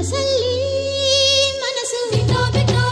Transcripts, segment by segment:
ಮನಸ್ಸಲ್ಲಿ ಮನಸ್ಸು ಬಿಟ್ಟೋ ಬಿಟ್ಟೋ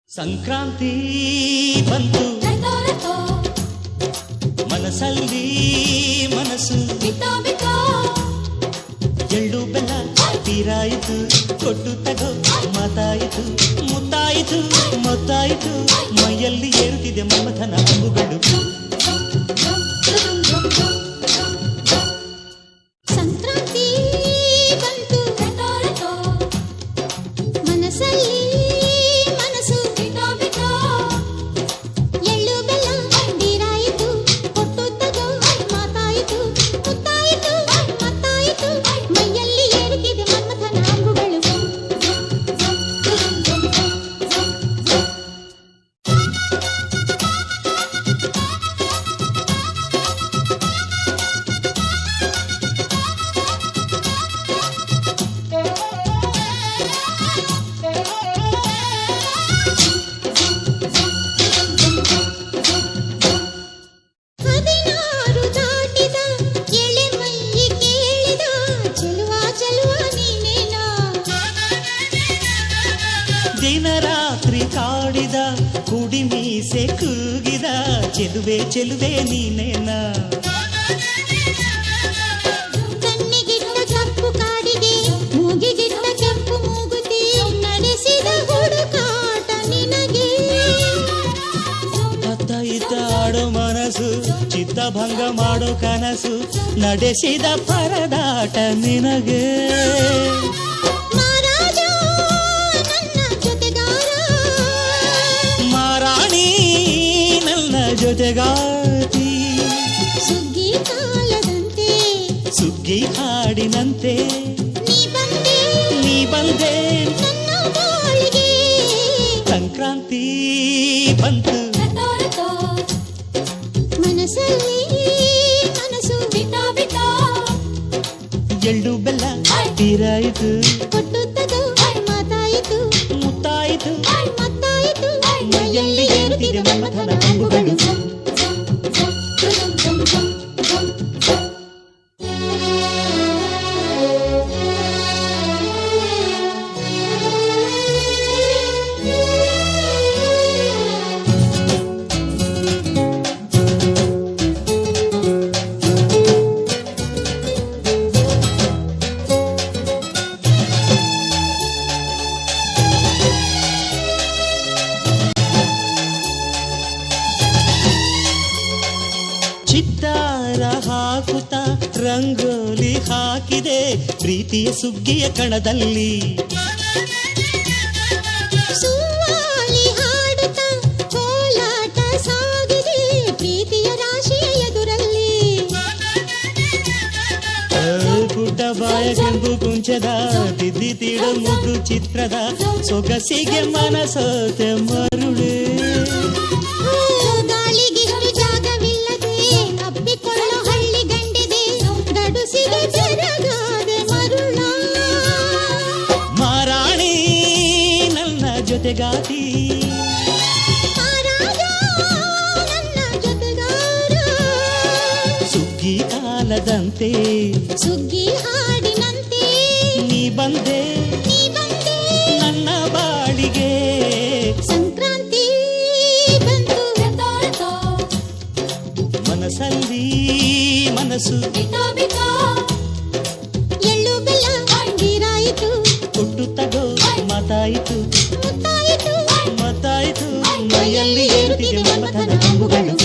ಸಂಕ್ರಾಂತಿ ಬಂತು ಮನಸ್ಸಲ್ಲಿ ಮನಸ್ಸು ಬಿಟ್ಟೋ ಬಿಟ್ಟೋ ಎಳ್ಳು ಬೆಲ್ಲ ತೀರಾಯಿತು ಕೊಟ್ಟು ತಗೋ ಮಾತಾಯಿತು ಮುತ್ತಾಯಿತು ಮೊತ್ತಾಯಿತು ಮೈಯಲ್ಲಿ ಏರುತ್ತಿದೆ ಮಮಥನ ಅಂಬುಗಳು ಸಂಕ್ರಾಂತಿ ಬಂತು ಮನಸ್ಸಲ್ಲಿ ದಿನರಾತ್ರಿ ಕಾಡಿದ ಕುಡಿ ಮೀಸೆ ಕೂಗಿದ ಚೆಲುವೆ ಚೆಲುವೆ ನೀನೇನ ಕಣ್ಣಿಗಿಟ್ಟ ಕಪ್ಪು ಕಾಡಿಗೆ ಮೂಗಿಗಿಟ್ಟ ಕೆಂಪು ಮೂಗುತಿ ನಡೆಸಿದ ಹುಡುಕಾಟ ನಿನಗೆ ಅತ್ತ ಇತ್ತ ಆಡೋ ಮನಸ್ಸು ಚಿತ್ತಭಂಗ ಮಾಡೋ ಕನಸು ನಡೆಸಿದ ಪರದಾಟ ನಿನಗೆ ಜೊತೆಗಾತಿ ಸುಗ್ಗಿ ಕಾಲದಂತೆ ಸುಗ್ಗಿ ಹಾಡಿನಂತೆ ನೀ ಬಂದೆ ನನ್ನ ಬಾಳಿಗೆ ಸಂಕ್ರಾಂತಿ ಬಂತು ಮನಸ್ಸಲ್ಲಿ ಮನಸ್ಸು ಬಿಟ್ಟೋ ಬಿಟ್ಟೋ ಎಳ್ಳು ಬೆಲ್ಲ ತೀರಾಯಿತು ಕೊಟ್ಟು ತಗೋ ಮಾತಾಯಿತು ಮುತ್ತಾಯಿತು ಮತ್ತಾಯಿತು ಮೈಯಲ್ಲಿ ಏರುತ್ತಿದೆ ಮಮಥನ ಅಂಬುಗಳು ಚಿತ್ತಾರ ಹಾಕುತ್ತ ರಂಗೋಲಿ ಹಾಕಿದೆ ಪ್ರೀತಿಯ ಸುಗ್ಗಿಯ ಕಣದಲ್ಲಿ ಸುವಾಲಿ ಹಾಡುತ್ತ ಕೋಲಾಟ ಸಾಗಿದೆ ಪ್ರೀತಿಯ ರಾಶಿಯ ಎದುರಲ್ಲಿ ಗುಡ್ಡ ಬಾಯ ಕೆಂಪು ಕುಂಚದ ತಿದ್ದಿ ತೀಡು ಮುದ್ದು ಚಿತ್ರದ ಸೊಗಸಿಗೆ ಮನಸೋತೆ ಮರುಳೆ ಮಾರಾಣಿ ನನ್ನ ಜೊತೆಗಾತಿ ಸುಗ್ಗಿ ಕಾಲದಂತೆ ಸುಗ್ಗಿ ಹಾಡಿನಂತೆ ನೀ ಬಂದೆ ನನ್ನ ಬಾಳಿಗೆ ಸಂಕ್ರಾಂತಿ ಬಂತು ಮನಸ್ಸಲ್ಲಿ ಮನಸ್ಸು ಎಳ್ಳು ಬೆಲ್ಲ ತೀರಾಯಿತು ಕೊಟ್ಟು ತಗೋ ಮಾತಾಯಿತು ಮುತ್ತಾಯಿತು ಮತ್ತಾಯಿತು ಮೈಯಲ್ಲಿ ಏರುತ್ತಿದೆ ಮಮಥನ ಅಂಬುಗಳು